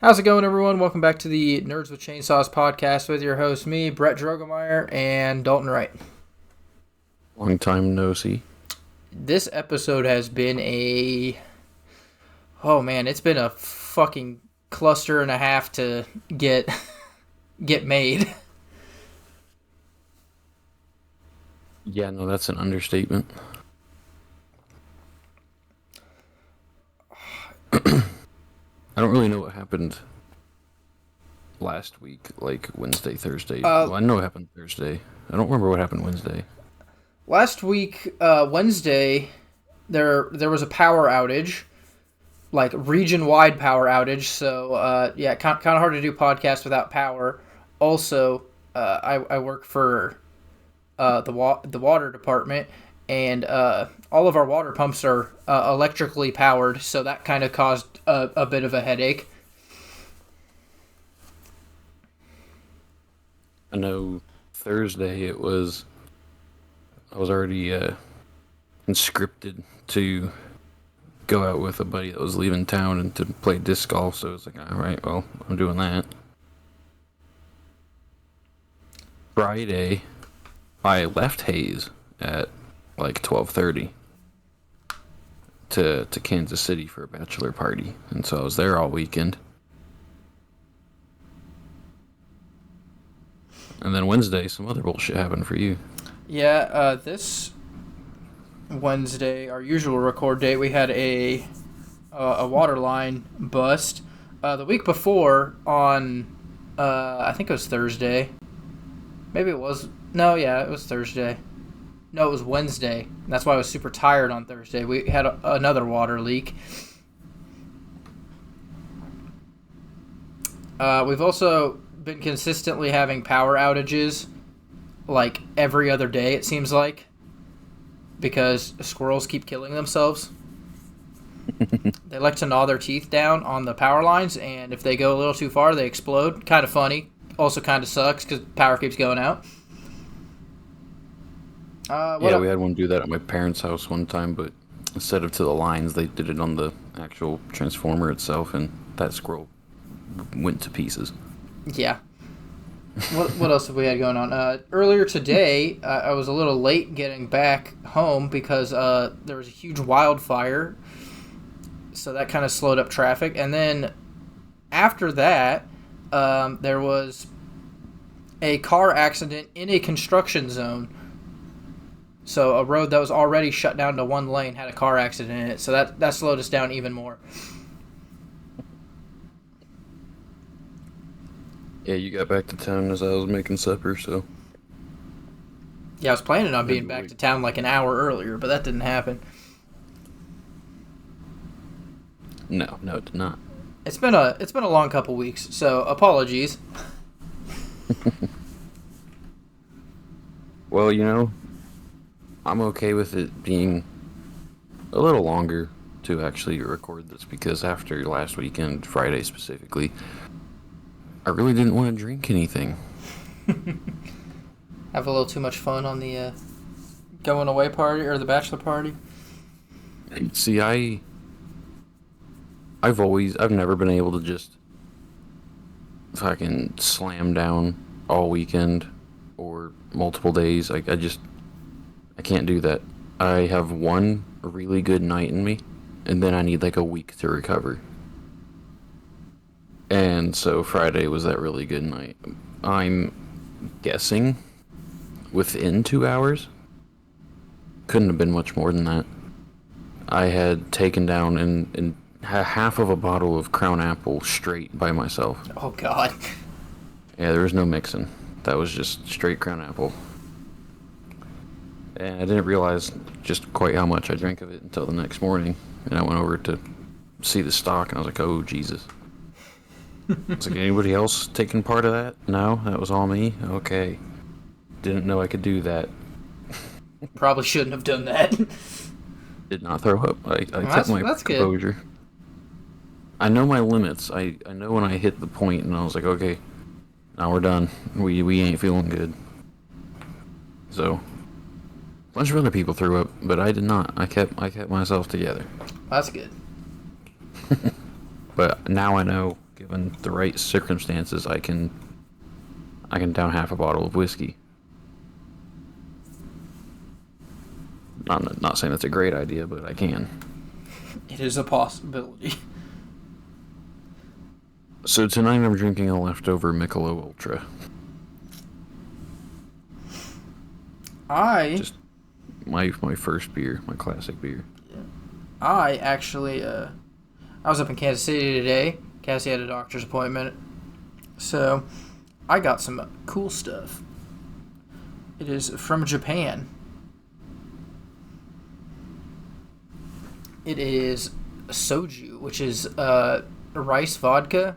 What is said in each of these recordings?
How's it going, everyone? Welcome back to the Nerds with Chainsaws podcast with your host, me, Brett Drogemeyer, and Dalton Wright. Long time no see. This episode has been it's been a fucking cluster and a half to get made. Yeah, no, that's an understatement. I don't really know what happened last week, like Wednesday, Thursday. Well, I know what happened Thursday. I don't remember what happened Wednesday. Last week, Wednesday, there was a power outage, like region-wide power outage. So, kind of hard to do podcasts without power. Also, I work for the water department, and all of our water pumps are electrically powered, so that kind of caused a bit of a headache. I know Thursday I was already conscripted to go out with a buddy that was leaving town and to play disc golf, so it's like, all right, well, I'm doing that. Friday, I left Hayes at like 12:30 to Kansas City for a bachelor party, and so I was there all weekend. And then Wednesday, some other bullshit happened for you. Yeah, this Wednesday, our usual record date, we had a water line bust. The week before, on I think it was Thursday. Maybe it was. No, yeah, it was Thursday. No, it was Wednesday. That's why I was super tired on Thursday. We had another water leak. We've also been consistently having power outages, like every other day, it seems like, because squirrels keep killing themselves. They like to gnaw their teeth down on the power lines, and if they go a little too far, they explode. Kind of funny. Also kind of sucks because power keeps going out. We had one do that at my parents' house one time, but instead of to the lines, they did it on the actual transformer itself, and that squirrel went to pieces. Yeah. What else have we had going on? Earlier today, I was a little late getting back home because there was a huge wildfire, so that kind of slowed up traffic. And then after that, there was a car accident in a construction zone. So a road that was already shut down to one lane had a car accident in it, so that slowed us down even more. Yeah, you got back to town as I was making supper, so... Yeah, I was planning on being back to town like an hour earlier, but that didn't happen. No, it did not. It's been a long couple weeks, so apologies. Well, I'm okay with it being a little longer to actually record this, because after last weekend, Friday specifically, I really didn't want to drink anything. Have a little too much fun on the going away party or the bachelor party? See, I've never been able to just fucking slam down all weekend or multiple days. I can't do that. I have one really good night in me, and then I need like a week to recover. And so Friday was that really good night. I'm guessing within 2 hours. Couldn't have been much more than that. I had taken down in half of a bottle of Crown Apple straight by myself. Oh, God. Yeah, there was no mixing. That was just straight Crown Apple. And I didn't realize just quite how much I drank of it until the next morning. And I went over to see the stock, and I was like, oh, Jesus. It's like, anybody else taking part of that? No, that was all me? Okay. Didn't know I could do that. Probably shouldn't have done that. Did not throw up. I kept my composure. Good. I know my limits. I know when I hit the point, and I was like, okay, now we're done. We ain't feeling good. So, a bunch of other people threw up, but I did not. I kept myself together. That's good. But now I know, give given the right circumstances, I can down half a bottle of whiskey. Not saying that's a great idea, but I can. It is a possibility. So tonight I'm drinking a leftover Michelob Ultra. Just my first beer, my classic beer. I actually, I was up in Kansas City today. Cassie had a doctor's appointment. So, I got some cool stuff. It is from Japan. It is soju, which is rice vodka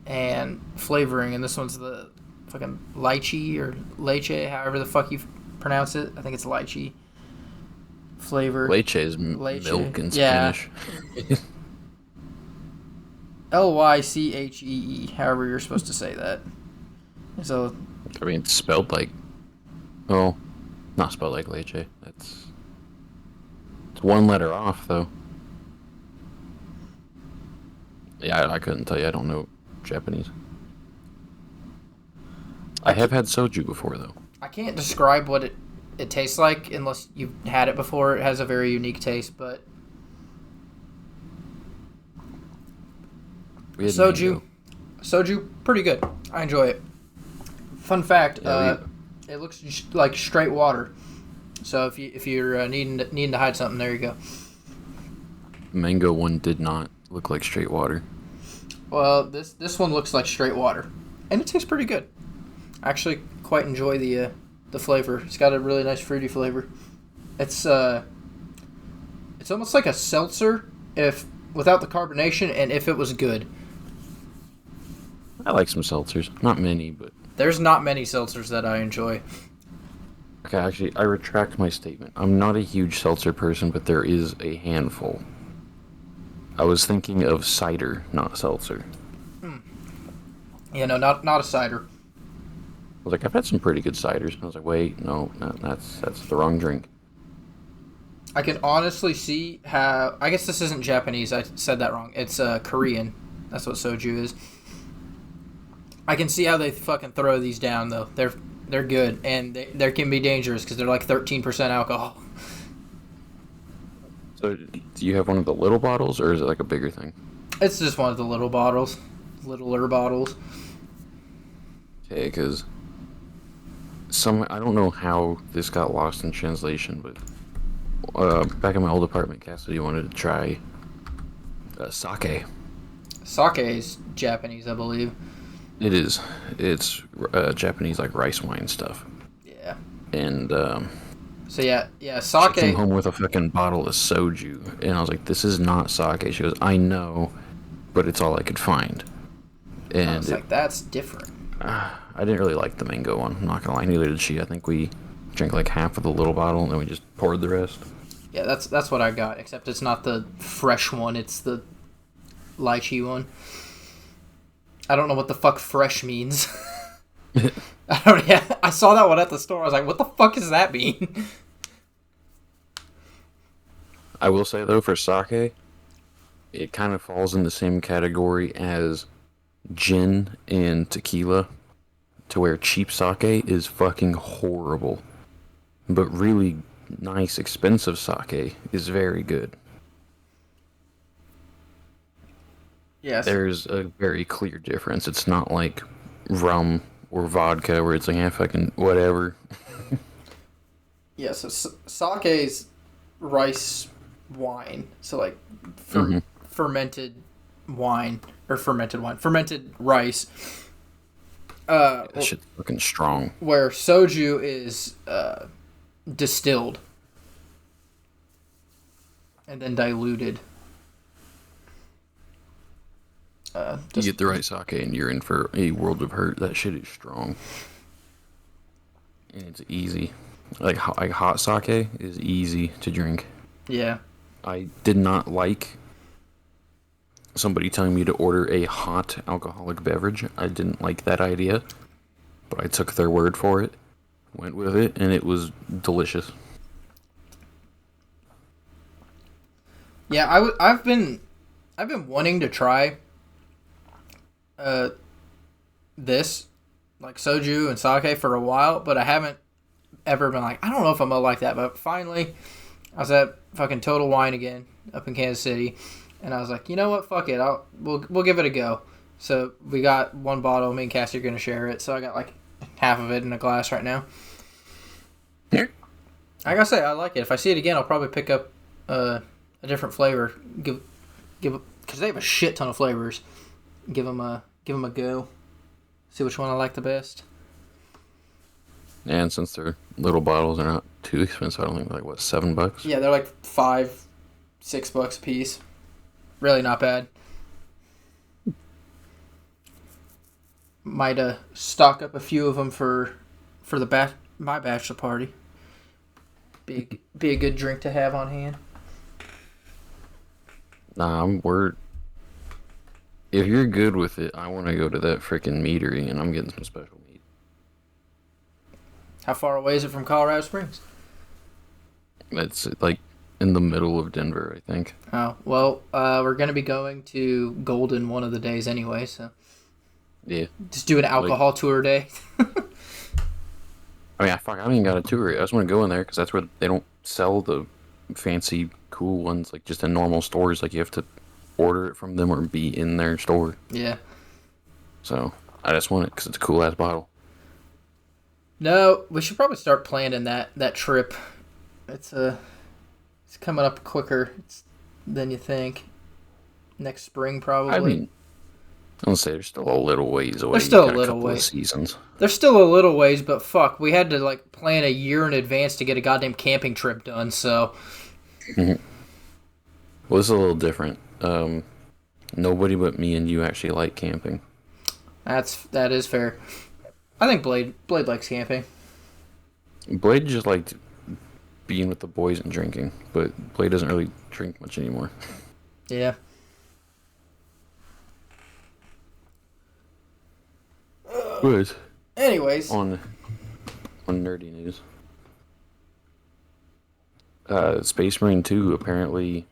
and flavoring. And this one's the fucking lychee or leche, however the fuck you pronounce it. I think it's lychee flavor. Leche is milk in Spanish. Lychee, however you're supposed to say that. So, I mean, it's spelled like, well, not spelled like leche. It's one letter off, though. Yeah, I couldn't tell you. I don't know Japanese. I have had soju before, though. I can't describe what it tastes like unless you've had it before. It has a very unique taste, but soju, pretty good. I enjoy it. Fun fact: it looks like straight water. So if you're needing to hide something, there you go. Mango one did not look like straight water. Well, this one looks like straight water, and it tastes pretty good. I actually quite enjoy the flavor. It's got a really nice fruity flavor. It's almost like a seltzer without the carbonation, and if it was good. I like some seltzers. Not many, but there's not many seltzers that I enjoy. Okay, actually, I retract my statement. I'm not a huge seltzer person, but there is a handful. I was thinking of cider, not seltzer. Yeah, no, not a cider. I was like, I've had some pretty good ciders. And I was like, wait, no, that's the wrong drink. I can honestly see how... I guess this isn't Japanese. I said that wrong. It's Korean. That's what soju is. I can see how they fucking throw these down, though. They're good, and they can be dangerous because they're like 13% alcohol. So, do you have one of the little bottles, or is it like a bigger thing? It's just one of the little bottles. Littler bottles. Okay, because I don't know how this got lost in translation, but back in my old apartment, Cassidy wanted to try sake. Sake is Japanese, I believe. It is. It's Japanese, like, rice wine stuff. Yeah. And, so, yeah, sake... She came home with a fucking bottle of soju, and I was like, this is not sake. She goes, I know, but it's all I could find. And I was like, that's different. I didn't really like the mango one, I'm not gonna lie. Neither did she. I think we drank like half of the little bottle, and then we just poured the rest. Yeah, that's what I got, except it's not the fresh one, it's the lychee one. I don't know what the fuck fresh means. I saw that one at the store. I was like, what the fuck does that mean? I will say, though, for sake, it kind of falls in the same category as gin and tequila, to where cheap sake is fucking horrible. But really nice, expensive sake is very good. Yes. There's a very clear difference. It's not like rum or vodka where it's like, yeah, fucking whatever. Yeah, so sake's rice wine. So, like, fermented wine. Or fermented wine. Fermented rice. That shit's fucking strong. Where soju is distilled. And then diluted. You get the right sake and you're in for a world of hurt. That shit is strong. And it's easy. Like hot sake is easy to drink. Yeah. I did not like somebody telling me to order a hot alcoholic beverage. I didn't like that idea. But I took their word for it. Went with it, and it was delicious. Yeah, I've been wanting to try uh, this, like soju and sake for a while, but I haven't ever been like, I don't know if I'm gonna like that. But finally, I was at fucking Total Wine again up in Kansas City, and I was like, you know what, fuck it, we'll give it a go. So we got one bottle. Me and Cassie are gonna share it. So I got like half of it in a glass right now. Here. I gotta say, I like it. If I see it again, I'll probably pick up a different flavor. Give because they have a shit ton of flavors. Give them a go. See which one I like the best. And since they're little bottles, they're not too expensive. I don't think they're like, what, $7? Yeah, they're like $5-6 a piece. Really not bad. Might stock up a few of them for my bachelor party. Be a good drink to have on hand. Nah, if you're good with it, I want to go to that freaking meadery, and I'm getting some special meat. How far away is it from Colorado Springs? It's like in the middle of Denver, I think. Oh, well, we're going to be going to Golden one of the days anyway, so. Yeah. Just do an alcohol tour day. I mean, I haven't even got a tour. I just want to go in there because that's where they don't sell the fancy, cool ones, like just in normal stores. Like you have to order it from them or be in their store. Yeah. So I just want it because it's a cool ass bottle. No, we should probably start planning that trip. It's coming up quicker than you think. Next spring, probably. I mean, I'll say there's still a little ways away. There's still a little ways. Seasons. There's still a little ways, but fuck, we had to like plan a year in advance to get a goddamn camping trip done. So. Mm-hmm. Well, this is a little different. Nobody but me and you actually like camping. That is fair. I think Blade likes camping. Blade just liked being with the boys and drinking, but Blade doesn't really drink much anymore. Yeah. Good. Anyways. On nerdy news. Space Marine 2 apparently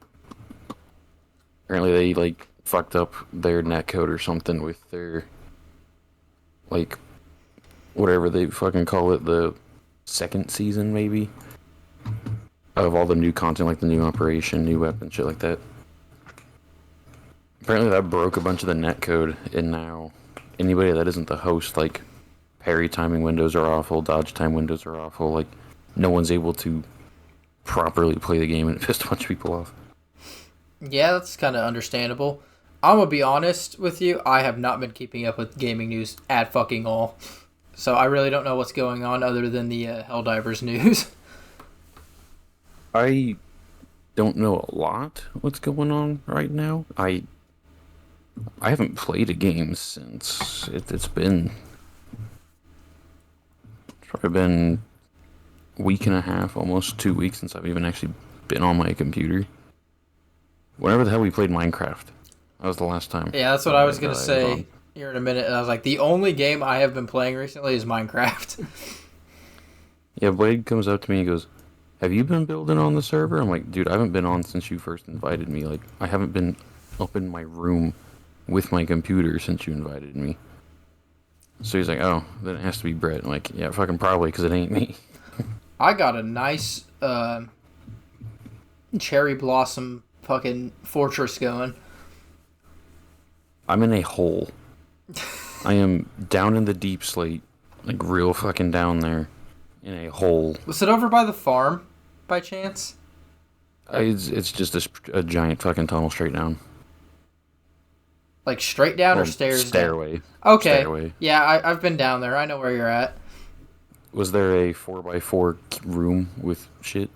they like fucked up their netcode or something with their like whatever they fucking call it, the second season maybe of all the new content, like the new operation, new weapon, shit like that. Apparently that broke a bunch of the netcode, and now anybody that isn't the host, like parry timing windows are awful, dodge time windows are awful, like no one's able to properly play the game, and it pissed a bunch of people off. Yeah, that's kind of understandable. I'm gonna be honest with you, I have not been keeping up with gaming news at fucking all. So I really don't know what's going on other than the Helldivers news. I don't know a lot what's going on right now. I haven't played a game since it's probably been a week and a half, almost 2 weeks since I've even actually been on my computer. Whenever the hell we played Minecraft, that was the last time. Yeah, that's what I was gonna say here in a minute. And I was like, the only game I have been playing recently is Minecraft. Yeah, Blade comes up to me and goes, "Have you been building on the server?" I'm like, "Dude, I haven't been on since you first invited me. Like, I haven't been up in my room with my computer since you invited me." So he's like, "Oh, then it has to be Brett." I'm like, "Yeah, fucking probably, because it ain't me." I got a nice cherry blossom fucking fortress going. I'm in a hole. I am down in the deep slate, like real fucking down there, in a hole. Was it over by the farm, by chance? It's just a giant fucking tunnel straight down. Like straight down or stairs? Stairway. Down? Okay. Stairway. Yeah, I've been down there. I know where you're at. Was there a 4x4 room with shit?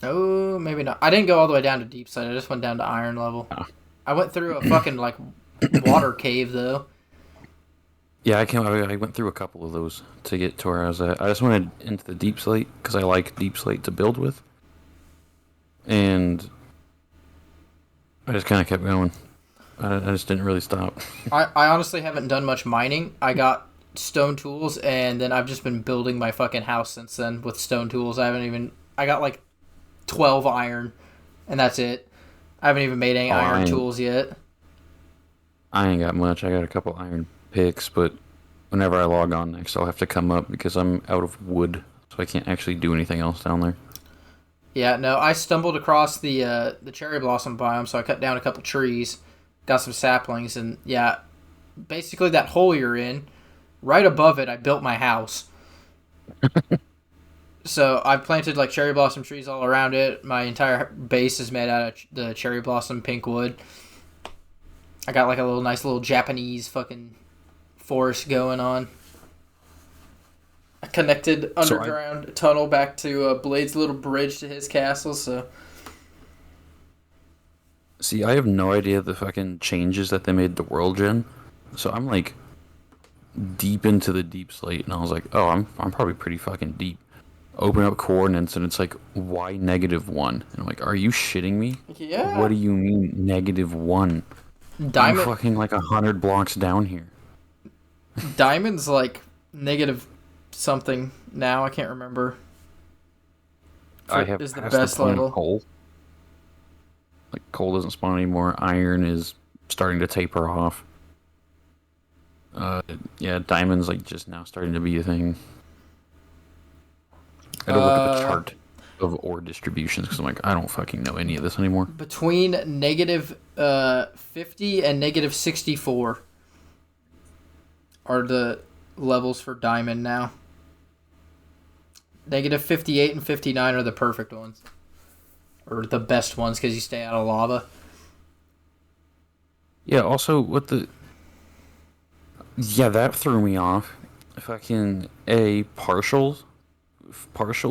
Oh, maybe not. I didn't go all the way down to deep slate. I just went down to iron level. Oh. I went through a fucking like water cave though. Yeah, I went through a couple of those to get to where I was at. I just went into the deep slate because I like deep slate to build with, and I just kind of kept going. I just didn't really stop. I honestly haven't done much mining. I got stone tools, and then I've just been building my fucking house since then with stone tools. I got like 12 iron, and that's it. I haven't even made any iron tools yet. I ain't got much. I got a couple iron picks, but whenever I log on next, I'll have to come up because I'm out of wood, so I can't actually do anything else down there. Yeah, no, I stumbled across the cherry blossom biome, so I cut down a couple trees, got some saplings, and yeah, basically that hole you're in, right above it, I built my house. So I've planted like cherry blossom trees all around it. My entire base is made out of the cherry blossom pink wood. I got like a nice little Japanese fucking forest going on. A connected underground tunnel back to Blade's little bridge to his castle. So, see, I have no idea the fucking changes that they made to World Gen. So I'm like deep into the deep slate, and I was like, oh, I'm probably pretty fucking deep. Open up coordinates, and it's like y -1. And I'm like, are you shitting me? Yeah. What do you mean -1? I'm fucking like 100 blocks down here. Diamond's like negative something now. I can't remember. I have is the best level. Coal. Like coal doesn't spawn anymore. Iron is starting to taper off. Yeah, diamond's like just now starting to be a thing. I gotta look at the chart of ore distributions because I'm like, I don't fucking know any of this anymore. Between -50 and -64 are the levels for diamond now. -58 and 59 are the perfect ones. Or the best ones because you stay out of lava. Yeah, also, what the... Yeah, that threw me off. Fucking partial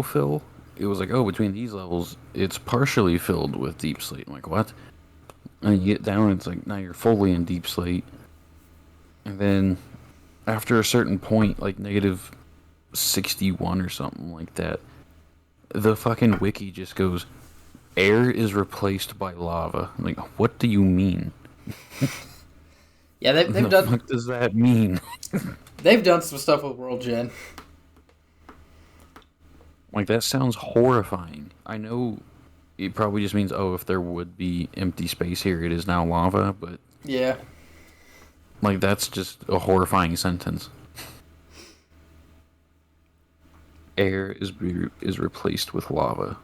fill. It was like, oh, between these levels, it's partially filled with deep slate. I'm like, what? And you get down, it's like, now you're fully in deep slate. And then, after a certain point, like -61 or something like that, the fucking wiki just goes, air is replaced by lava. I'm like, what do you mean? Yeah, they've done... What does that mean? They've done some stuff with World Gen. Like, that sounds horrifying. I know it probably just means, oh, if there would be empty space here, it is now lava, but... Yeah. Like, that's just a horrifying sentence. Air is replaced with lava.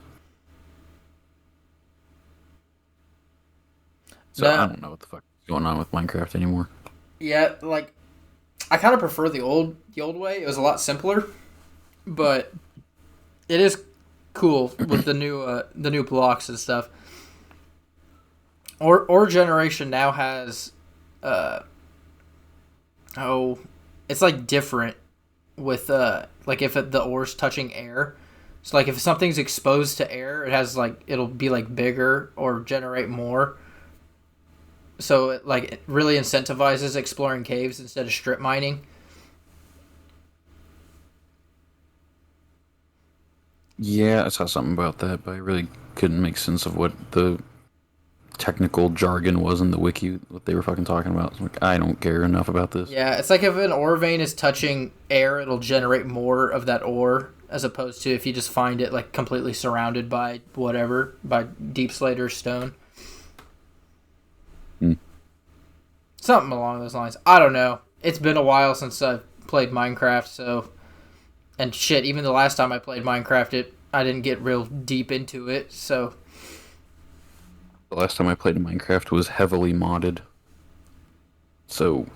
So no. I don't know what the fuck is going on with Minecraft anymore. Yeah, like, I kind of prefer the old way. It was a lot simpler, but it is cool with the new blocks and stuff. Ore generation now has, it's like different with like if the ore's touching air. So like if something's exposed to air, it has like it'll be like bigger or generate more. So it really incentivizes exploring caves instead of strip mining. Yeah, I saw something about that, but I really couldn't make sense of what the technical jargon was in the wiki, what they were fucking talking about. So like, I don't care enough about this. Yeah, it's like if an ore vein is touching air, it'll generate more of that ore, as opposed to if you just find it like completely surrounded by whatever, by deep slate or stone. Something along those lines. I don't know. It's been a while since I've played Minecraft, so... And shit, even the last time I played Minecraft, I didn't get real deep into it, so... The last time I played Minecraft was heavily modded. So,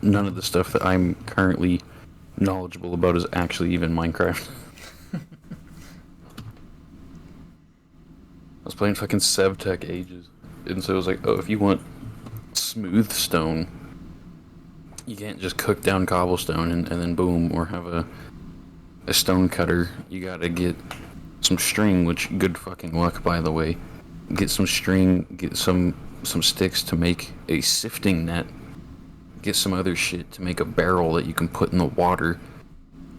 none of the stuff that I'm currently knowledgeable about is actually even Minecraft. I was playing fucking SevTech ages. And so it was like, oh, if you want smooth stone, you can't just cook down cobblestone and then boom, or have a stone cutter. You gotta get some string, which good fucking luck, by the way. Get some string, get some sticks to make a sifting net, get some other shit to make a barrel that you can put in the water,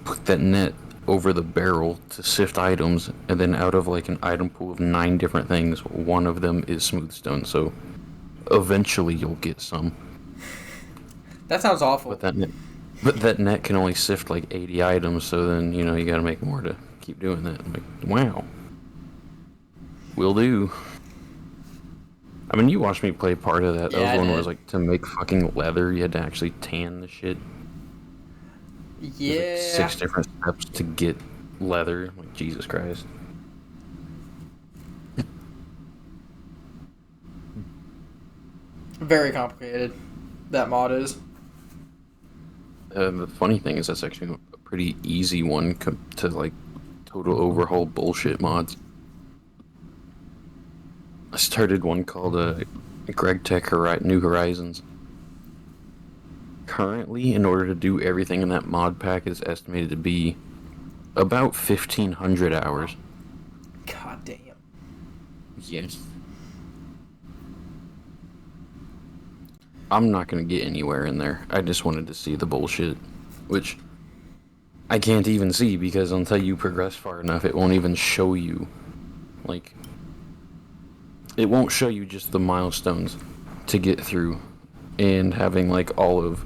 put that net over the barrel to sift items, and then out of like an item pool of 9 different things, one of them is smooth stone, so eventually you'll get some. That sounds awful. But that net can only sift like 80 items, so then, you know, you gotta make more to keep doing that. I'm like, wow. Will do. I mean, you watched me play part of that. That Yeah, was I one where it did. was like to make fucking leather, you had to actually tan the shit. There's like Yeah. 6 different steps to get leather. Like, Jesus Christ. Very complicated. That mod is. The funny thing is that's actually a pretty easy one to like total overhaul bullshit mods. I started one called Greg Tech New Horizons. Currently, in order to do everything in that mod pack, is estimated to be about 1,500 hours. God damn. Yes. I'm not going to get anywhere in there. I just wanted to see the bullshit, which I can't even see because until you progress far enough, it won't even show you. Like, it won't show you just the milestones to get through and having, like, all of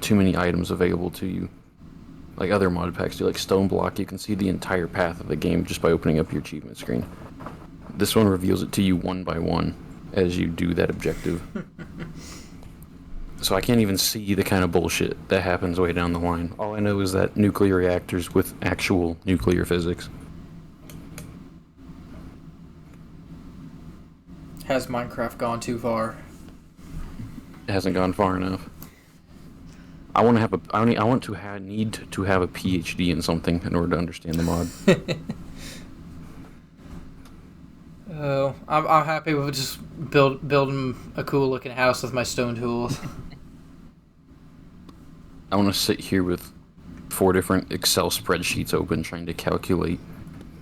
too many items available to you. Like other mod packs do, like Stone Block, you can see the entire path of the game just by opening up your achievement screen. This one reveals it to you one by one as you do that objective. So I can't even see the kind of bullshit that happens way down the line. All I know is that nuclear reactors with actual nuclear physics. Has Minecraft gone too far? It hasn't gone far enough. I want to have need to have a PhD in something in order to understand the mod. Oh, I'm happy with just building a cool looking house with my stone tools. I want to sit here with 4 different Excel spreadsheets open trying to calculate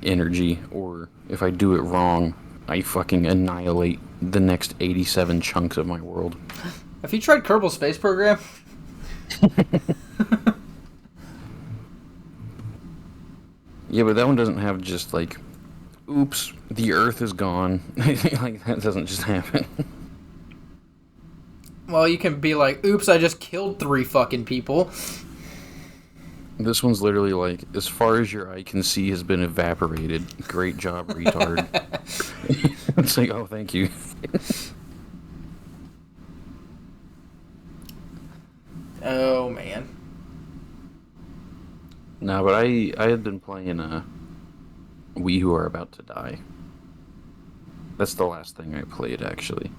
energy, or if I do it wrong, I fucking annihilate the next 87 chunks of my world. Have you tried Kerbal Space Program? Yeah, but that one doesn't have just like, oops, the Earth is gone. Like, that doesn't just happen. Well, you can be like, oops, I just killed 3 fucking people. This one's literally like, as far as your eye can see has been evaporated. Great job, retard. It's like, oh, thank you. Oh, man. No, but I had been playing We Who Are About to Die. That's the last thing I played, actually.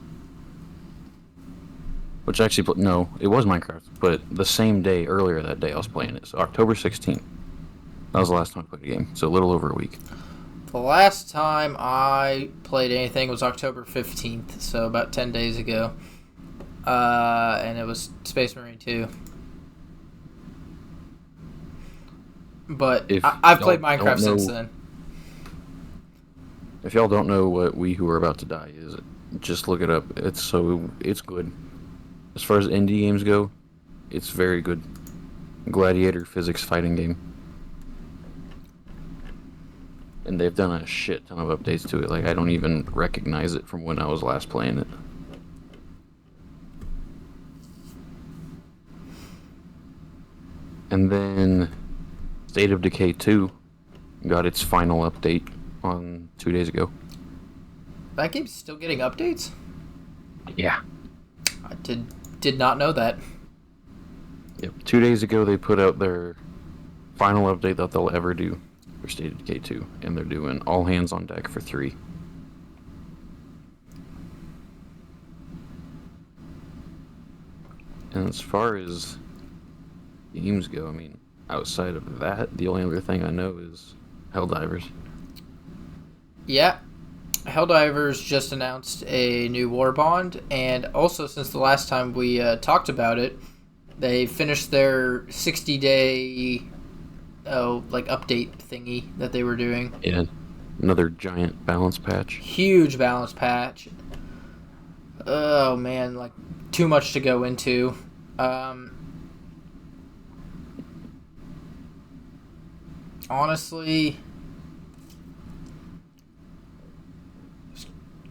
Which actually, no, it was Minecraft, but the same day, earlier that day, I was playing it. So October 16th. That was the last time I played a game, so a little over a week. The last time I played anything was October 15th, so about 10 days ago. And it was Space Marine 2. But I've played Minecraft since then. If y'all don't know what We Who Are About to Die is, just look it up. It's good. As far as indie games go, it's very good. Gladiator physics fighting game. And they've done a shit ton of updates to it. Like, I don't even recognize it from when I was last playing it. And then State of Decay 2 got its final update on 2 days ago. That game's still getting updates? Yeah. I did not know that. Yep. 2 days ago they put out their final update that they'll ever do for State of Decay 2, and they're doing all hands on deck for 3. And as far as games go, I mean, outside of that, the only other thing I know is Helldivers. Yeah. Helldivers just announced a new war bond, and also since the last time we talked about it, they finished their 60-day update thingy that they were doing. Yeah, another giant balance patch. Huge balance patch. Oh man, like too much to go into. Honestly,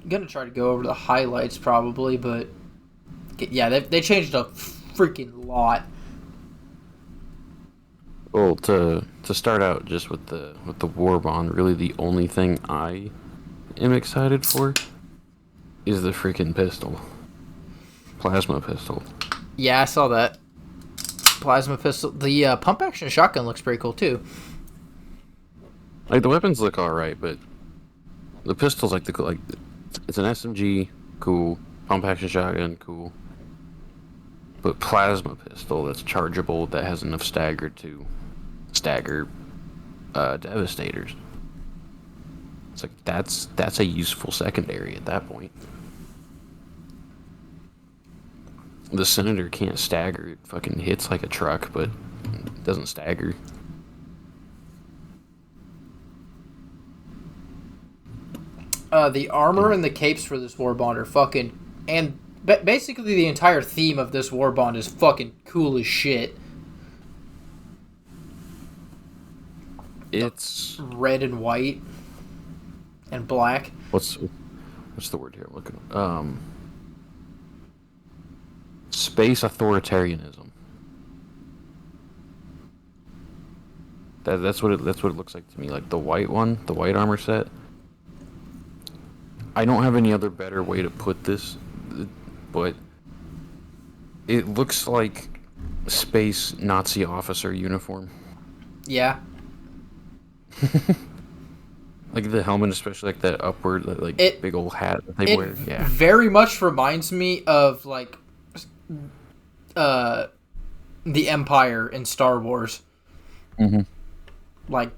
I'm gonna try to go over the highlights probably, but yeah, they changed a freaking lot. Well, to start out just with the war bond, really the only thing I am excited for is the freaking pistol. Plasma pistol. Yeah, I saw that. Plasma pistol. The pump action shotgun looks pretty cool too. Like the weapons look alright, but the pistol's like it's an SMG, cool. Pump action shotgun, cool. But plasma pistol that's chargeable, that has enough stagger to stagger devastators. It's like that's a useful secondary at that point. The Senator can't stagger. It fucking hits like a truck, but it doesn't stagger. The armor and the capes for this Warbond are fucking... And basically the entire theme of this Warbond is fucking cool as shit. It's... red and white. And black. What's the word here? Look at space authoritarianism. That's what it looks like to me. Like the white one, the white armor set. I don't have any other better way to put this, but it looks like space Nazi officer uniform. Yeah. Like the helmet, especially like that upward, like big old hat that they wear. Yeah. Very much reminds me of like the Empire in Star Wars. Mm-hmm. Like,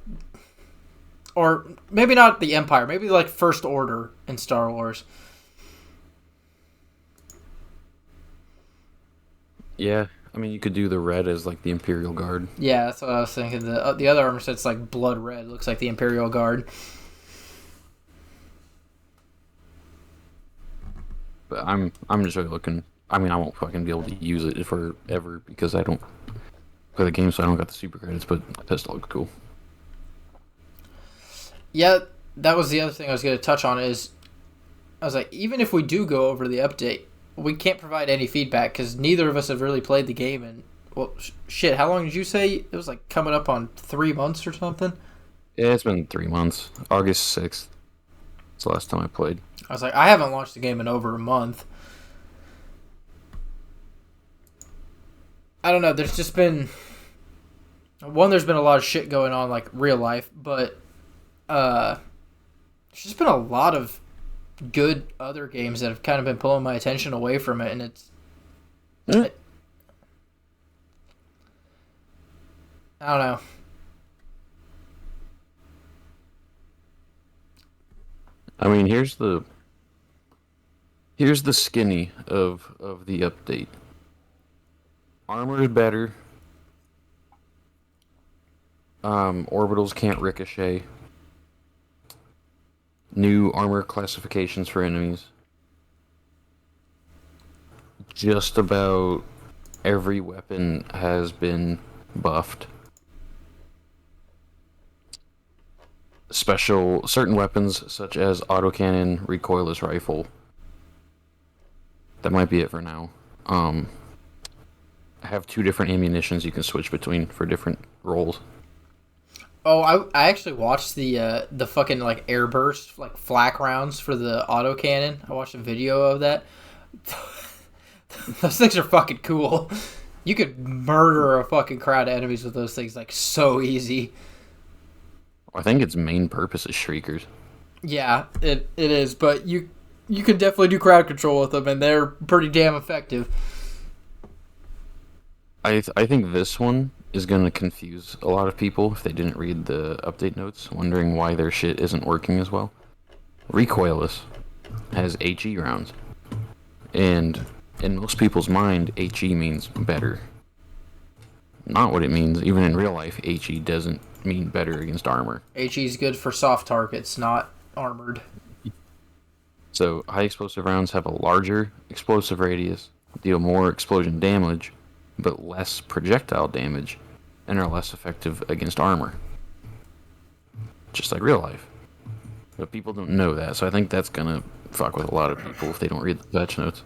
or maybe not the Empire, maybe like First Order in Star Wars. Yeah, I mean you could do the red as like the Imperial Guard. Yeah, that's what I was thinking. The other armor set's like blood red, looks like the Imperial Guard. But I'm just really looking. I mean, I won't fucking be able to use it forever because I don't play the game, so I don't got the super credits. But the pistol looks cool. Yeah, that was the other thing I was going to touch on. Is I was like, even if we do go over the update, we can't provide any feedback because neither of us have really played the game. And well, shit, how long did you say it was? Like coming up on 3 months or something. Yeah, it's been 3 months. August 6th. It's the last time I played. I was like, I haven't launched the game in over a month. I don't know. There's just been there's been a lot of shit going on, like real life, but there's just been a lot of good other games that have kind of been pulling my attention away from it, and it's. I don't know. I mean, here's the skinny of the update. Armor is better. Orbitals can't ricochet. New armor classifications for enemies. Just about every weapon has been buffed. Certain weapons such as autocannon, recoilless rifle. That might be it for now. Have 2 different ammunitions you can switch between for different roles. Oh, I actually watched the fucking like airburst like flak rounds for the autocannon. I watched a video of that. Those things are fucking cool. You could murder a fucking crowd of enemies with those things like so easy. I think its main purpose is shriekers. Yeah, it is, but you can definitely do crowd control with them, and they're pretty damn effective. I think this one is going to confuse a lot of people if they didn't read the update notes, wondering why their shit isn't working as well. Recoilless has HE rounds, and in most people's mind, HE means better. Not what it means. Even in real life, HE doesn't mean better against armor. HE is good for soft targets, not armored. So, high explosive rounds have a larger explosive radius, deal more explosion damage, but less projectile damage, and are less effective against armor. Just like real life. But people don't know that, so I think that's gonna fuck with a lot of people if they don't read the patch notes.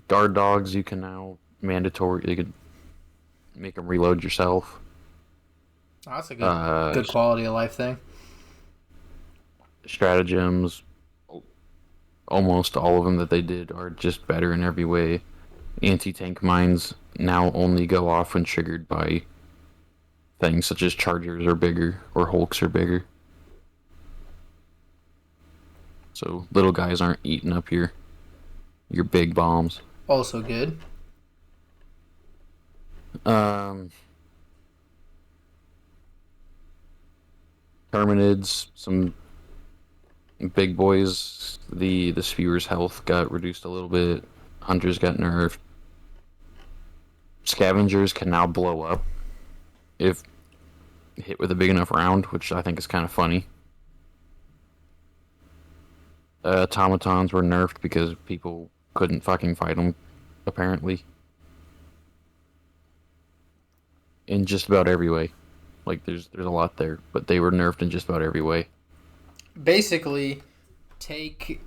Guard dogs, you can now you can make them reload yourself. Oh, that's a good quality of life thing. Stratagems, almost all of them that they did are just better in every way. Anti-tank mines now only go off when triggered by things such as chargers are bigger or hulks are bigger. So little guys aren't eating up your big bombs. Also good. Terminids, some big boys. The spewers' health got reduced a little bit. Hunters got nerfed. Scavengers can now blow up if hit with a big enough round, which I think is kind of funny. Automatons were nerfed because people couldn't fucking fight them, apparently. In just about every way. Like, there's a lot there, but they were nerfed in just about every way. Basically, take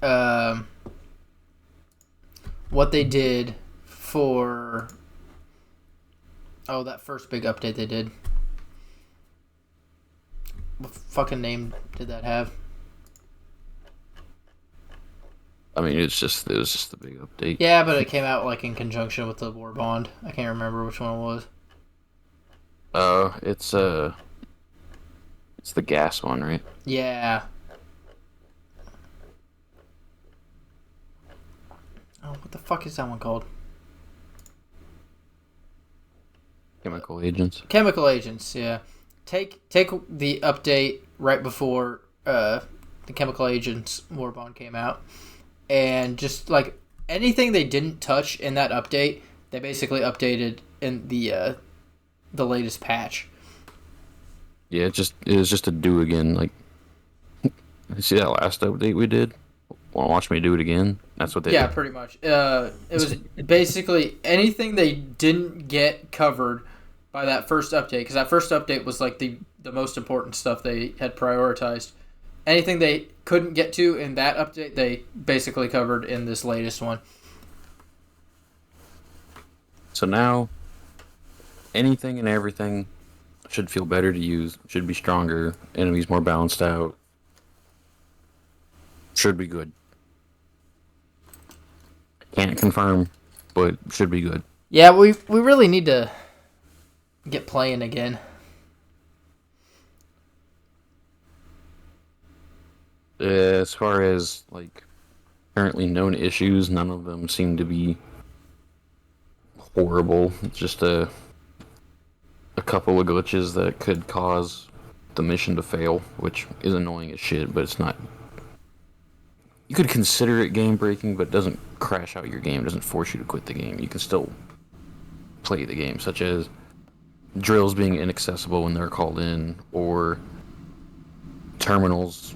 what they did for... Oh, that first big update they did. What fucking name did that have? I mean, it was just a big update. Yeah, but it came out like in conjunction with the War Bond. I can't remember which one it was. It's the gas one, right? Yeah. Oh, what the fuck is that one called? Chemical agents. Chemical agents, yeah. Take the update right before the Chemical Agents War Bond came out, and just like anything they didn't touch in that update, they basically updated in the latest patch. Yeah, it was just a do again. Like, you see that last update we did? Want to watch me do it again? That's what they did. Yeah, pretty much. It was basically anything they didn't get covered by that first update, because that first update was like the most important stuff they had prioritized. Anything they couldn't get to in that update, they basically covered in this latest one. So now, anything and everything should feel better to use, should be stronger, enemies more balanced out. Should be good. Can't confirm, but should be good. Yeah, we really need to get playing again. As far as like currently known issues, none of them seem to be horrible. Just a couple of glitches that could cause the mission to fail, which is annoying as shit, but it's not. You could consider it game breaking, but it doesn't crash out your game. It doesn't force you to quit the game. You can still play the game, such as drills being inaccessible when they're called in, or terminals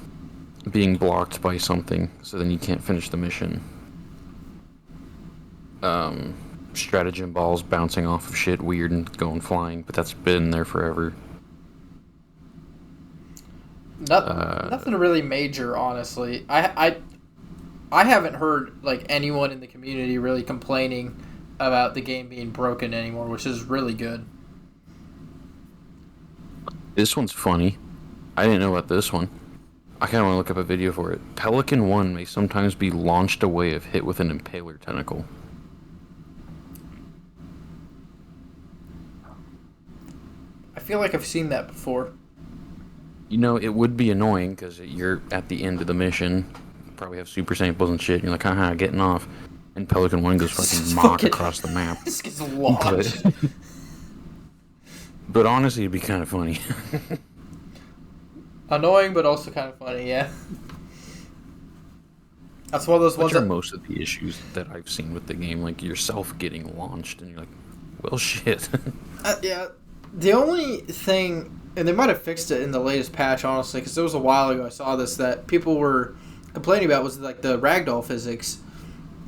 being blocked by something, so then you can't finish the mission. Stratagem balls bouncing off of shit weird and going flying, but that's been there forever. Nothing really major, honestly. I haven't heard like anyone in the community really complaining about the game being broken anymore, which is really good. This one's funny. I didn't know about this one. I kind of want to look up a video for it. Pelican 1 may sometimes be launched away if hit with an impaler tentacle. I feel like I've seen that before. You know, it would be annoying because you're at the end of the mission. You probably have super samples and shit. And you're like, haha, getting off. And Pelican 1 goes fucking mock across the map. This gets launched. But honestly, it'd be kind of funny. Annoying, but also kind of funny, yeah. That's one of those ones that most of the issues that I've seen with the game, like yourself getting launched, and you're like, well, shit. Yeah, the only thing, and they might have fixed it in the latest patch, honestly, because it was a while ago I saw this, that people were complaining about was like the ragdoll physics,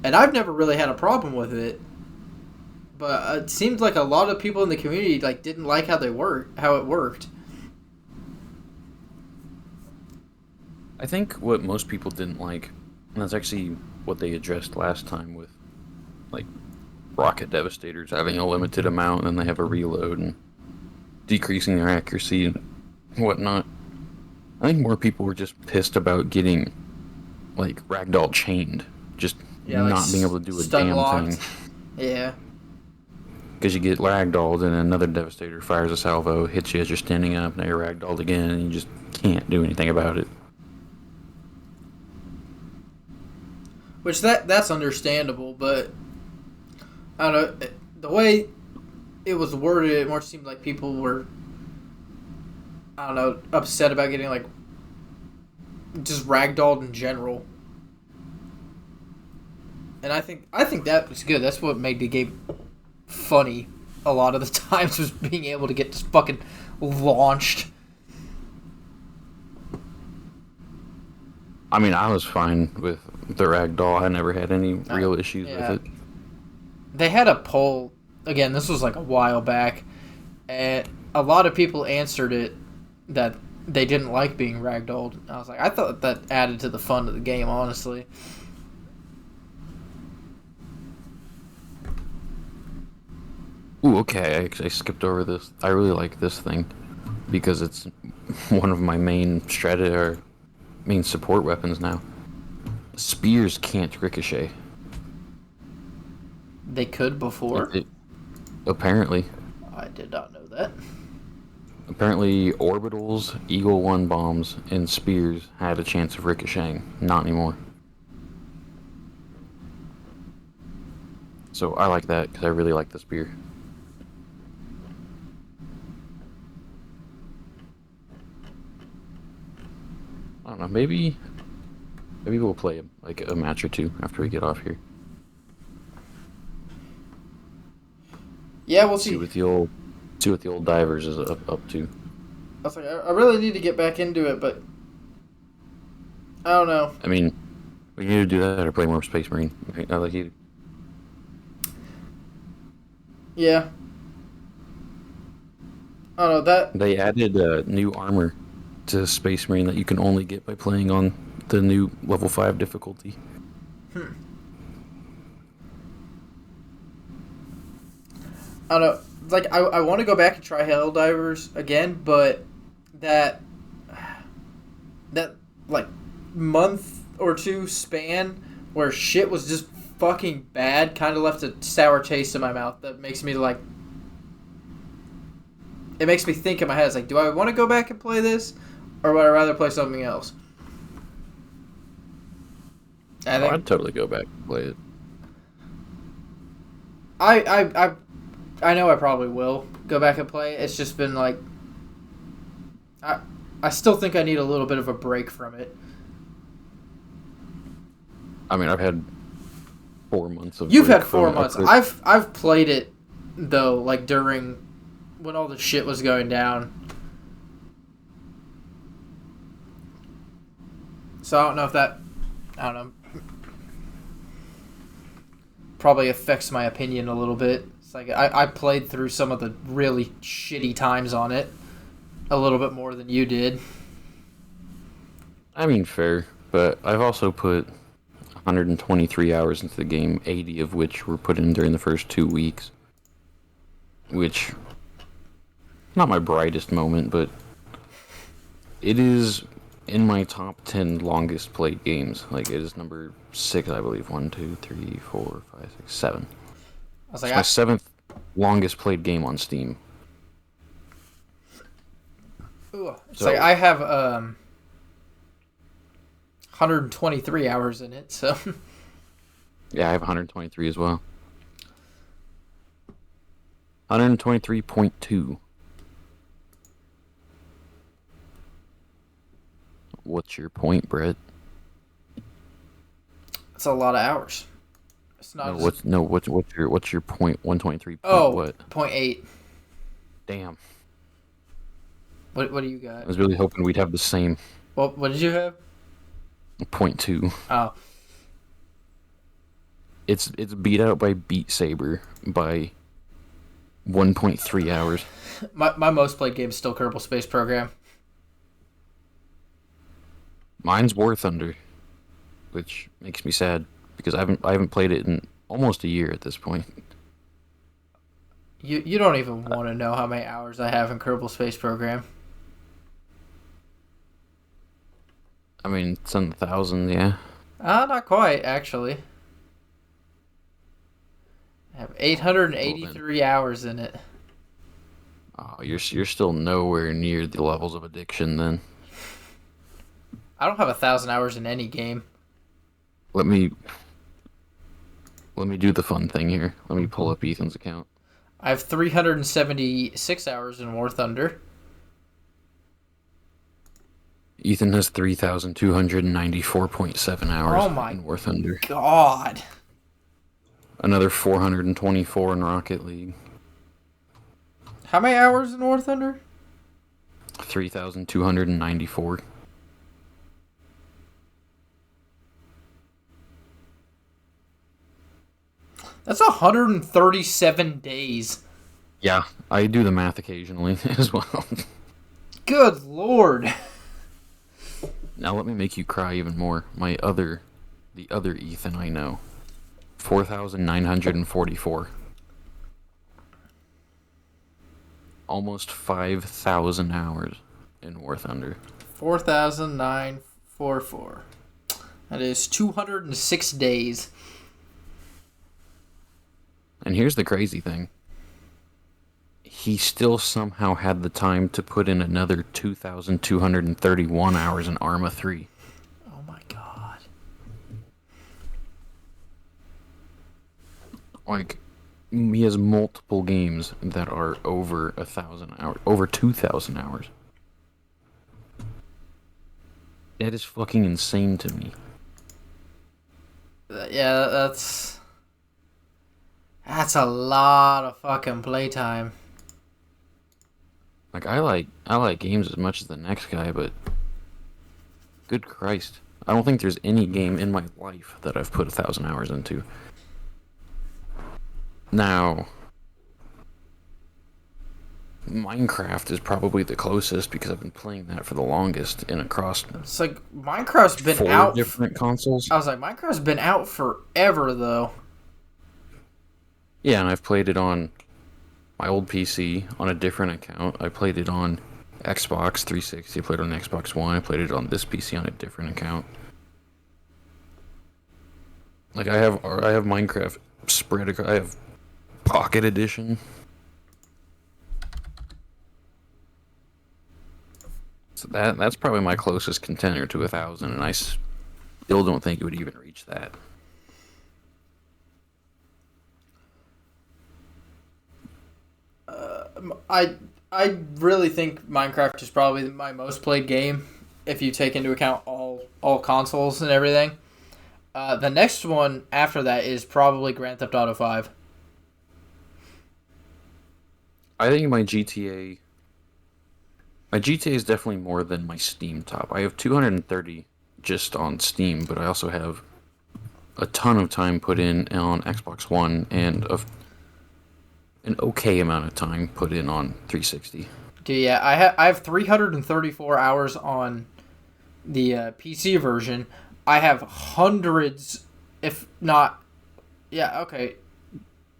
and I've never really had a problem with it. But it seemed like a lot of people in the community like didn't like how it worked. I think what most people didn't like, and that's actually what they addressed last time with, like, rocket devastators having a limited amount, and then they have a reload, and decreasing their accuracy and whatnot. I think more people were just pissed about getting, like, ragdoll chained. Just not being able to do a damn locked. thing. Yeah. Because you get ragdolled and another Devastator fires a salvo, hits you as you're standing up, now you're ragdolled again, and you just can't do anything about it. Which, that's understandable, but I don't know, the way it was worded, it more seemed like people were, I don't know, upset about getting, like, just ragdolled in general. And I think that was good. That's what made the game funny a lot of the times, was being able to get just fucking launched. I mean, I was fine with the ragdoll. I never had any real issues with it. They had a poll, again, this was like a while back, and a lot of people answered it that they didn't like being ragdolled. I was like, I thought that added to the fun of the game, honestly. Ooh, okay, I skipped over this. I really like this thing because it's one of my main main support weapons now. Spears can't ricochet. They could before? Apparently. I did not know that. Apparently, orbitals, Eagle 1 bombs, and spears had a chance of ricocheting. Not anymore. So I like that because I really like the spear. I don't know, maybe we'll play like a match or two after we get off here. Yeah, we'll see. See what the old Helldivers is up to. I was like, I really need to get back into it, but I don't know. I mean, we need to do that or play more Space Marine. I like you. Yeah. I don't know that they added new armor to Space Marine that you can only get by playing on the new level 5 difficulty. I don't know. Like, I want to go back and try Helldivers again, but that like month or two span where shit was just fucking bad kind of left a sour taste in my mouth that makes me like, it makes me think in my head, it's like, do I want to go back and play this, or would I rather play something else? I'd totally go back and play it. I know I probably will go back and play. It's just been like, I still think I need a little bit of a break from it. I mean, I've had 4 months of. You've had 4 months. I've played it though, like during when all the shit was going down. So I don't know if that, I don't know, probably affects my opinion a little bit. It's like I played through some of the really shitty times on it a little bit more than you did. I mean, fair, but I've also put 123 hours into the game, 80 of which were put in during the first 2 weeks. Which, not my brightest moment, but it is in my top 10 longest played games. Like, it is number 6, I believe. 1, 2, 3, 4, 5, 6, 7. I was like, it's my 7th longest played game on Steam. Ooh, it's like I have 123 hours in it, so. Yeah, I have 123 as well. 123.2. What's your point, Brett? That's a lot of hours. It's not. What's your point? 123. Oh, what? 0.8. Damn. What do you got? I was really hoping we'd have the same. What did you have? 0.2. Oh. It's beat out by Beat Saber by 1.3 hours. My most played game is still Kerbal Space Program. Mine's War Thunder, which makes me sad because I haven't played it in almost a year at this point. You don't even want to know how many hours I have in Kerbal Space Program. I mean, it's in the thousands, yeah. Not quite, actually. I have 883 hours in it. Oh, you're still nowhere near the levels of addiction then. I don't have 1,000 hours in any game. Let me do the fun thing here. Let me pull up Ethan's account. I have 376 hours in War Thunder. Ethan has 3,294.7 hours in War Thunder. God. Another 424 in Rocket League. How many hours in War Thunder? 3,294. That's 137 days. Yeah, I do the math occasionally as well. Good Lord. Now let me make you cry even more. The other Ethan I know. 4,944. Almost 5,000 hours in War Thunder. 4,944. That is 206 days. And here's the crazy thing. He still somehow had the time to put in another 2,231 hours in Arma 3. Oh my god. Like, he has multiple games that are over 1,000 hours, over 2,000 hours. That is fucking insane to me. Yeah, that's a lot of fucking playtime. Like, I like games as much as the next guy, but good Christ, I don't think there's any game in my life that I've put 1,000 hours into. Now, Minecraft is probably the closest because I've been playing that for the longest in across. It's like Minecraft's been 4 out different consoles. I was like, Minecraft's been out forever though. Yeah, and I've played it on my old PC on a different account. I played it on Xbox 360. I played it on Xbox One. I played it on this PC on a different account. Like I have Minecraft spread across. I have Pocket Edition. So that's probably my closest contender to 1,000, and I still don't think it would even reach that. I really think Minecraft is probably my most played game if you take into account all consoles and everything. The next one after that is probably Grand Theft Auto 5. I think my GTA is definitely more than my Steam top. I have 230 just on Steam, but I also have a ton of time put in on Xbox One and an okay amount of time put in on 360. Dude, yeah, I have 334 hours on the PC version. I have hundreds, if not, yeah, okay,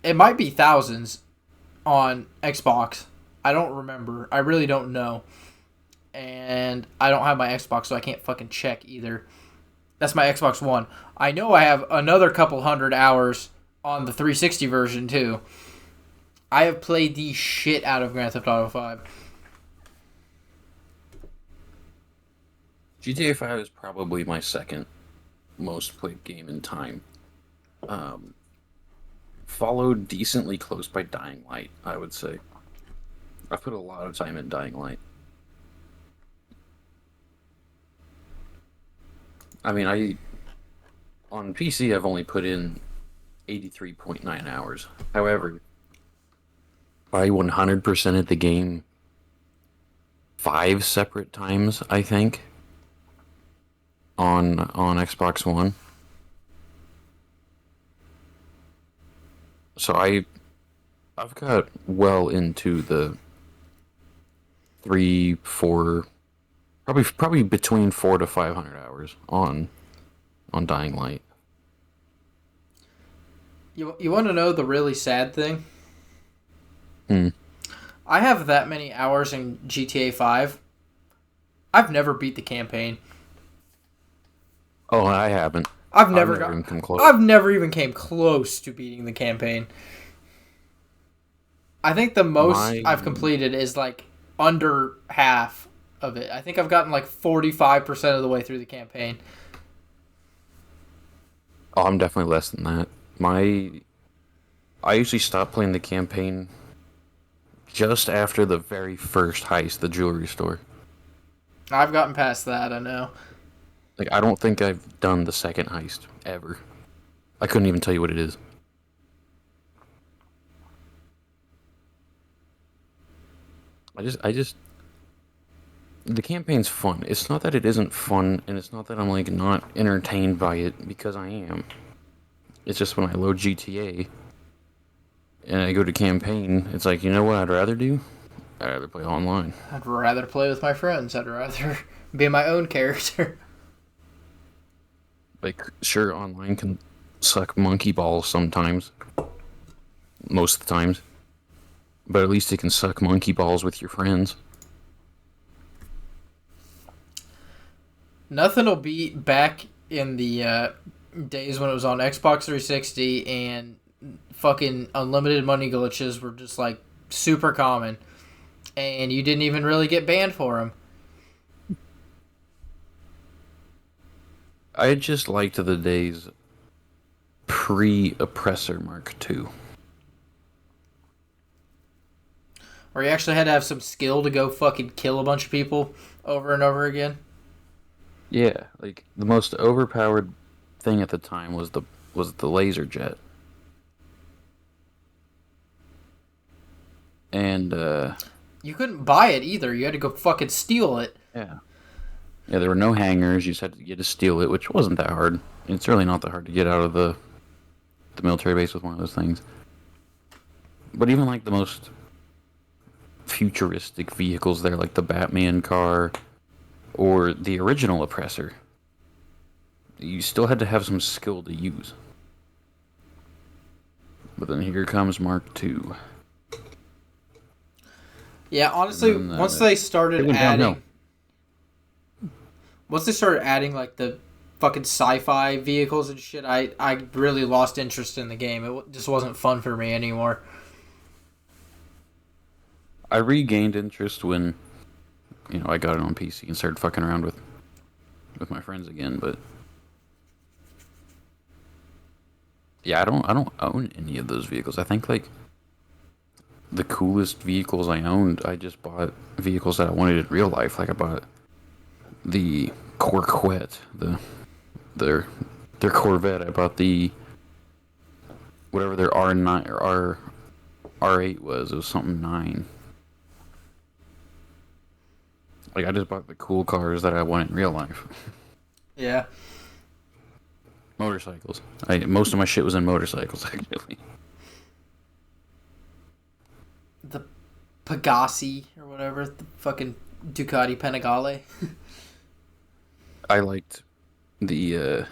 it might be thousands on Xbox. I don't remember. I really don't know. And I don't have my Xbox, so I can't fucking check either. That's my Xbox One. I know I have another couple hundred hours on the 360 version, too. I have played the shit out of Grand Theft Auto 5. GTA 5 is probably my second most played game in time. Followed decently close by Dying Light, I would say. I've put a lot of time in Dying Light. I mean, on PC, I've only put in 83.9 hours. However, I 100%ed the game 5 separate times, I think, on Xbox One. So I've got well into the 3, 4, probably between 400 to 500 hours on Dying Light. You want to know the really sad thing? Hmm. I have that many hours in GTA 5. I've never beat the campaign. Oh, I haven't. I've never even come close. I've never even came close to beating the campaign. I think the most I've completed is like under half of it. I think I've gotten like 45% of the way through the campaign. Oh, I'm definitely less than that. I usually stop playing the campaign just after the very first heist, the jewelry store. I've gotten past that, I know. Like, I don't think I've done the second heist ever. I couldn't even tell you what it is. The campaign's fun. It's not that it isn't fun, and it's not that I'm like not entertained by it, because I am. It's just when I load GTA and I go to campaign, it's like, you know what I'd rather do? I'd rather play online. I'd rather play with my friends. I'd rather be my own character. Like, sure, online can suck monkey balls sometimes. Most of the times. But at least it can suck monkey balls with your friends. Nothing will beat back in the days when it was on Xbox 360 and fucking unlimited money glitches were just like super common. And you didn't even really get banned for them. I just liked the days pre-Oppressor Mark II. Where you actually had to have some skill to go fucking kill a bunch of people over and over again. Yeah, like the most overpowered thing at the time was the laser jet. And you couldn't buy it either. You had to go fucking steal it. Yeah. Yeah, there were no hangars. You just had to get to steal it, which wasn't that hard. It's really not that hard to get out of the military base with one of those things. But even like the most futuristic vehicles there, like the Batman car or the original Oppressor, you still had to have some skill to use. But then here comes Mark II. Yeah, honestly, once they started adding like the fucking sci-fi vehicles and shit, I really lost interest in the game. It just wasn't fun for me anymore. I regained interest when, I got it on PC and started fucking around with my friends again, but yeah, I don't own any of those vehicles. I think like the coolest vehicles I owned, I just bought vehicles that I wanted in real life. Like I bought the Corvette, their Corvette. I bought the whatever their R9 or R8 was. It was something 9. Like I just bought the cool cars that I want in real life. Yeah. Motorcycles. Most of my shit was in motorcycles actually. The Pegassi or whatever, the fucking Ducati Panigale. I liked the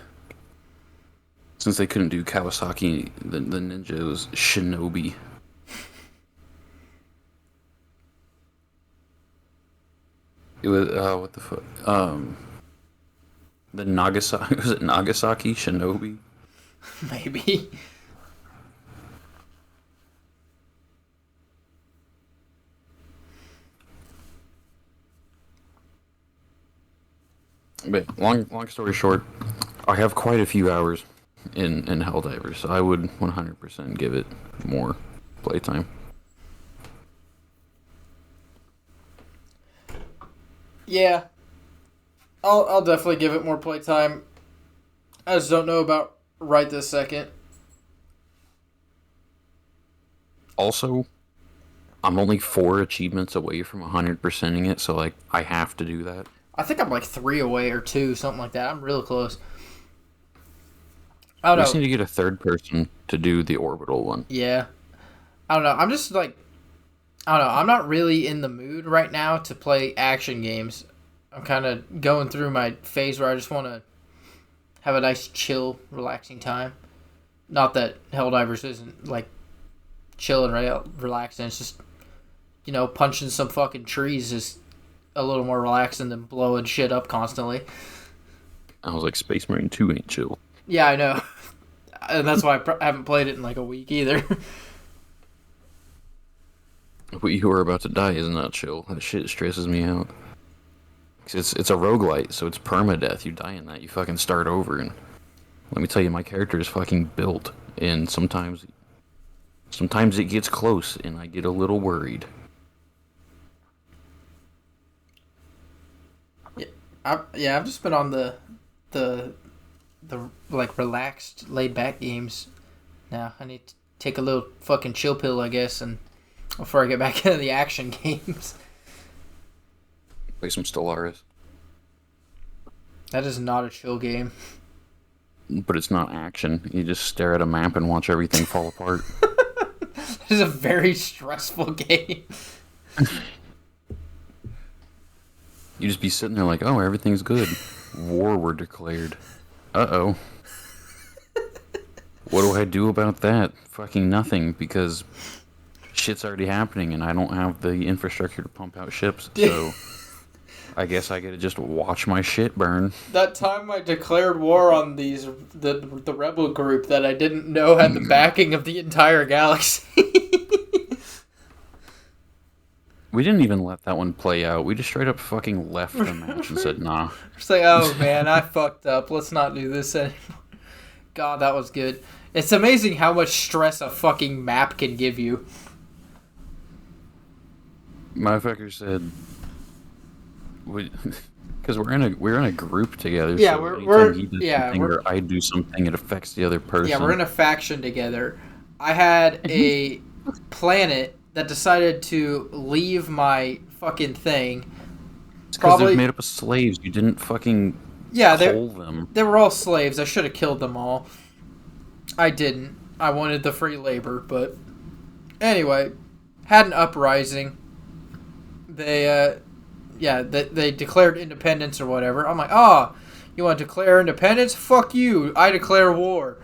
since they couldn't do Kawasaki, the Ninja was Shinobi. It was what the fuck? The Nagasaki, was it Nagasaki Shinobi? Maybe. But long story short, I have quite a few hours in Helldivers, so I would 100% give it more playtime. Yeah, I'll definitely give it more playtime. I just don't know about right this second. Also, I'm only 4 achievements away from 100%ing it, so like I have to do that. I think I'm like 3 away or 2, something like that. I'm real close. I don't know. We just need to get a third person to do the orbital one. Yeah. I don't know. I'm just like, I don't know. I'm not really in the mood right now to play action games. I'm kind of going through my phase where I just want to have a nice, chill, relaxing time. Not that Helldivers isn't like chill and relaxing. It's just punching some fucking trees is a little more relaxing than blowing shit up constantly. I was like, Space Marine 2 ain't chill. Yeah, I know. And that's why I haven't played it in like a week either. What you were about to die is not chill. That shit stresses me out. It's a roguelite, so it's permadeath. You die in that, you fucking start over. And let me tell you, my character is fucking built. And sometimes it gets close, and I get a little worried. I've just been on the like relaxed, laid back games. Now I need to take a little fucking chill pill, I guess, and before I get back into the action games. Play some Stellaris. That is not a chill game. But it's not action. You just stare at a map and watch everything fall apart. It is a very stressful game. You just be sitting there like, oh, everything's good. War were declared. Uh-oh. What do I do about that? Fucking nothing, because shit's already happening and I don't have the infrastructure to pump out ships, so I guess I gotta just watch my shit burn. That time I declared war on the rebel group that I didn't know had the backing of the entire galaxy. We didn't even let that one play out. We just straight up fucking left the match and said, nah. It's like, oh man, I fucked up. Let's not do this anymore. God, that was good. It's amazing how much stress a fucking map can give you. Motherfucker said, because we're in a group together. Yeah, so we're he does something or I do something, it affects the other person. Yeah, we're in a faction together. I had a planet that decided to leave my fucking thing. It's because they're made up of slaves. You didn't fucking cull them. They were all slaves. I should have killed them all. I didn't. I wanted the free labor, but anyway, had an uprising. They declared independence or whatever. I'm like, you want to declare independence? Fuck you. I declare war.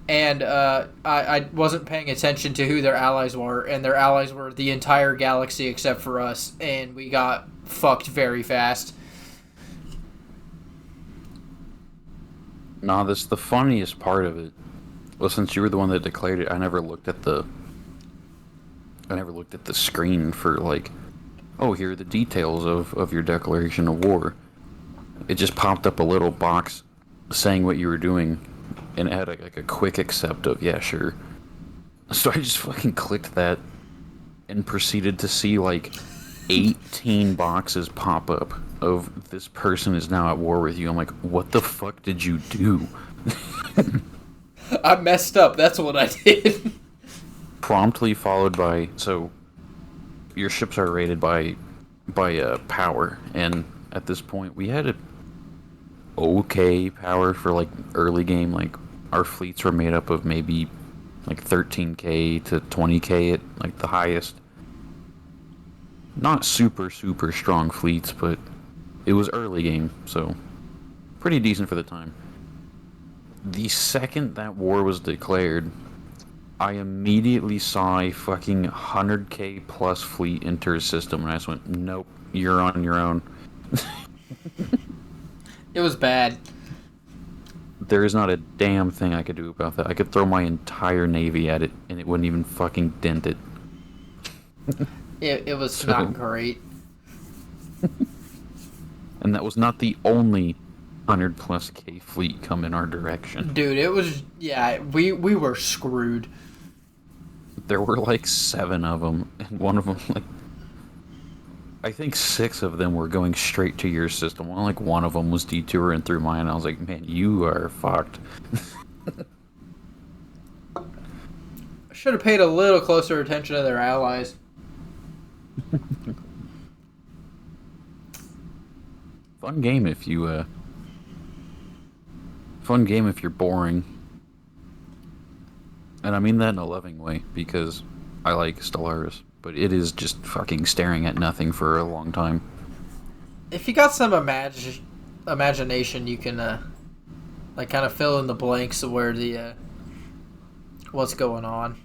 And I wasn't paying attention to who their allies were, and their allies were the entire galaxy except for us, and we got fucked very fast. Nah, that's the funniest part of it. Well, since you were the one that declared it, I never looked at the screen for like, oh, here are the details of your declaration of war. It just popped up a little box saying what you were doing. And it had a quick accept of, yeah, sure. So I just fucking clicked that and proceeded to see like 18 boxes pop up of this person is now at war with you. I'm like, what the fuck did you do? I messed up. That's what I did. Promptly followed by, so your ships are rated by power. And at this point, we had a okay power for like early game. Like our fleets were made up of maybe like 13k to 20k at like the highest. Not super strong fleets, but it was early game, so pretty decent for the time. The second that war was declared, I immediately saw a fucking 100k plus fleet enter a system, and I just went, nope, you're on your own. It was bad. There is not a damn thing I could do about that. I could throw my entire navy at it, and it wouldn't even fucking dent it. It was not great. And that was not the only 100 plus K fleet come in our direction. Dude, it was, yeah, we were screwed. There were like 7 of them, and one of them, like, I think 6 of them were going straight to your system. One of them was detouring through mine. I was like, man, you are fucked. I should have paid a little closer attention to their allies. Fun game if you, fun game if you're boring. And I mean that in a loving way, because I like Stellaris. But it is just fucking staring at nothing for a long time. If you got some imagination, you can like kind of fill in the blanks of where the what's going on.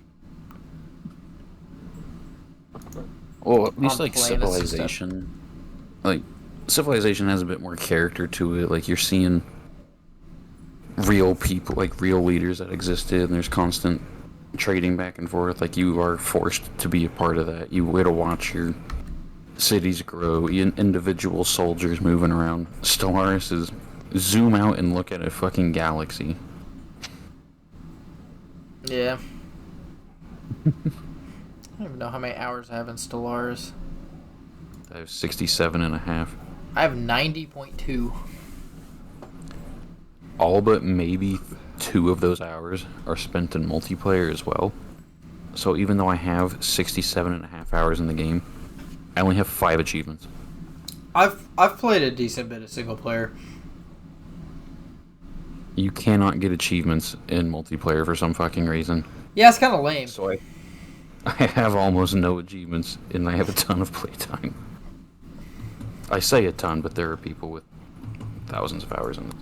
Well, at least on like planets and stuff. Civilization, like Civilization has a bit more character to it. Like you're seeing real people, like real leaders that existed, and there's constant trading back and forth. Like you are forced to be a part of that. You get to watch your cities grow, individual soldiers moving around. Stellaris is zoom out and look at a fucking galaxy. Yeah. I don't even know how many hours I have in Stellaris. I have 67.5. I have 90.2. All but maybe 2 of those hours are spent in multiplayer as well. So even though I have 67.5 hours in the game, I only have 5 achievements. I've played a decent bit of single player. You cannot get achievements in multiplayer for some fucking reason. Yeah, it's kind of lame. So I have almost no achievements, and I have a ton of playtime. I say a ton, but there are people with thousands of hours in this.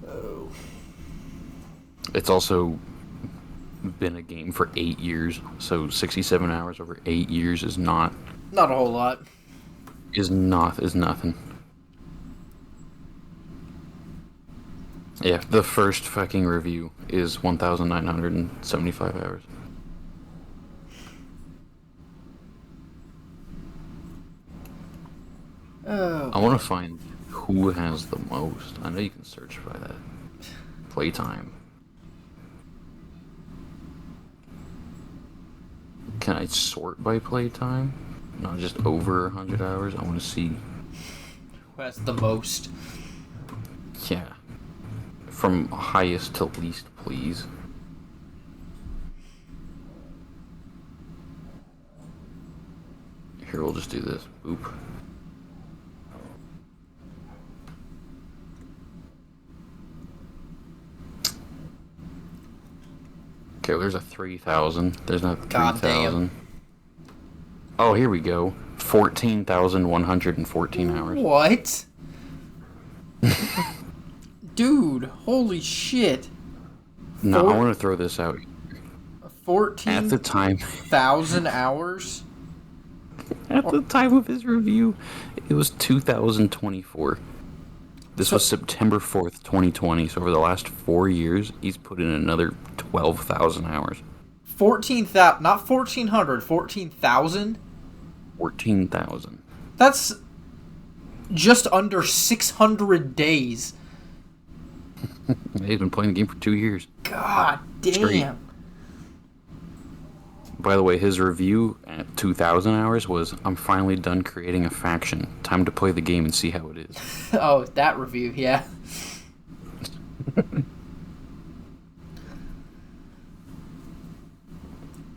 Oh. It's also been a game for 8 years, so 67 hours over 8 years is not a whole lot. Is nothing. Yeah, the first fucking review is 1,975 hours. Oh. I want to find who has the most. I know you can search by that. Playtime. Can I sort by playtime? Not just over 100 hours? I want to see. Who has the most? Yeah. From highest to least, please. Here, we'll just do this. Boop. Okay, well, there's a 3,000. There's not 3,000. Oh, here we go. 14,114 hours. What? Dude, holy shit. No, I want to throw this out. 14,000 at the time, hours? At the time of his review, it was 2024. This was September 4th, 2020. So over the last 4 years, he's put in another 12,000 hours. 14,000, not 1,400, 14,000? 14,000. That's just under 600 days. He's been playing the game for 2 years. God damn. Straight. By the way, his review at 2,000 hours was, "I'm finally done creating a faction. Time to play the game and see how it is." Oh, that review, yeah.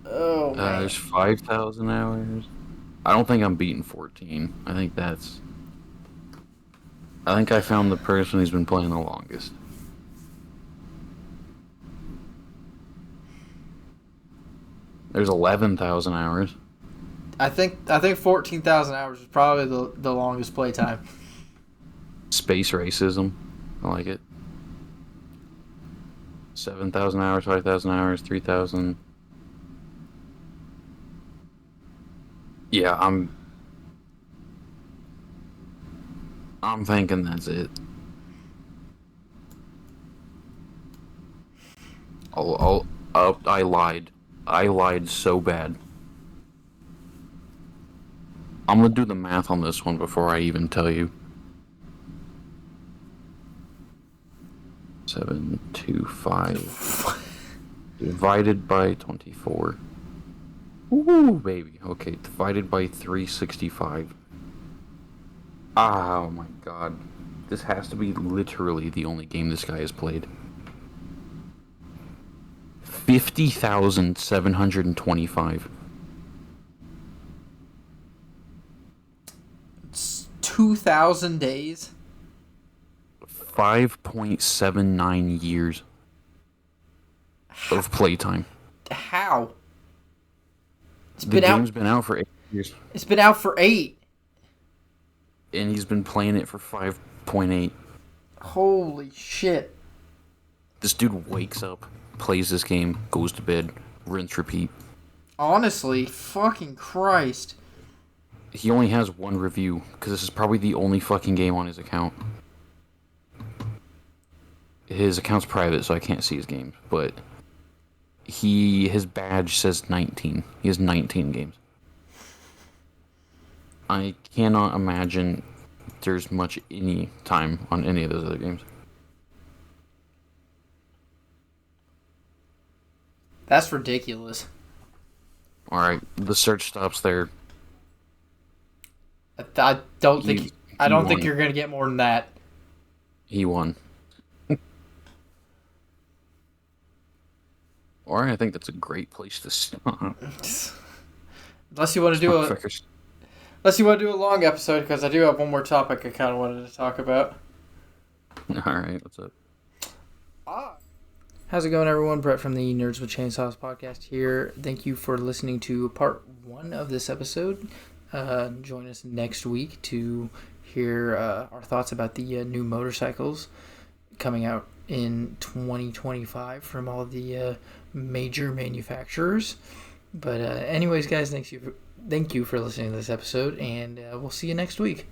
Oh, man. There's 5,000 hours. I don't think I'm beating 14. I think I found the person who's been playing the longest. There's 11,000 hours. I think 14,000 hours is probably the longest playtime. Space racism. I like it. 7,000 hours, 5,000 hours, 3,000. Yeah, I'm thinking that's it. I lied. I lied so bad. I'm gonna do the math on this one before I even tell you. 725 divided by 24. Ooh, baby. Okay, divided by 365. Oh my god. This has to be literally the only game this guy has played. 50,725. It's 2,000 days. 5.79 years of playtime. How? The game's been out for 8 years. It's been out for 8. And he's been playing it for 5.8. Holy shit. This dude wakes up, plays this game, goes to bed, rinse, repeat. Honestly, fucking Christ. He only has one review, because this is probably the only fucking game on his account. His account's private, so I can't see his games, but his badge says 19. He has 19 games. I cannot imagine there's much any time on any of those other games. That's ridiculous. Alright, the search stops there. I don't think you're gonna get more than that. He won. Or I think that's a great place to stop. Unless you want to do a long episode, because I do have one more topic I kind of wanted to talk about. All right, what's up? How's it going, everyone? Brett from the Nerds with Chainsaws podcast here. Thank you for listening to part 1 of this episode. Join us next week to hear our thoughts about the new motorcycles coming out in 2025 from all the major manufacturers. But anyways, guys, thank you for listening to this episode, and we'll see you next week.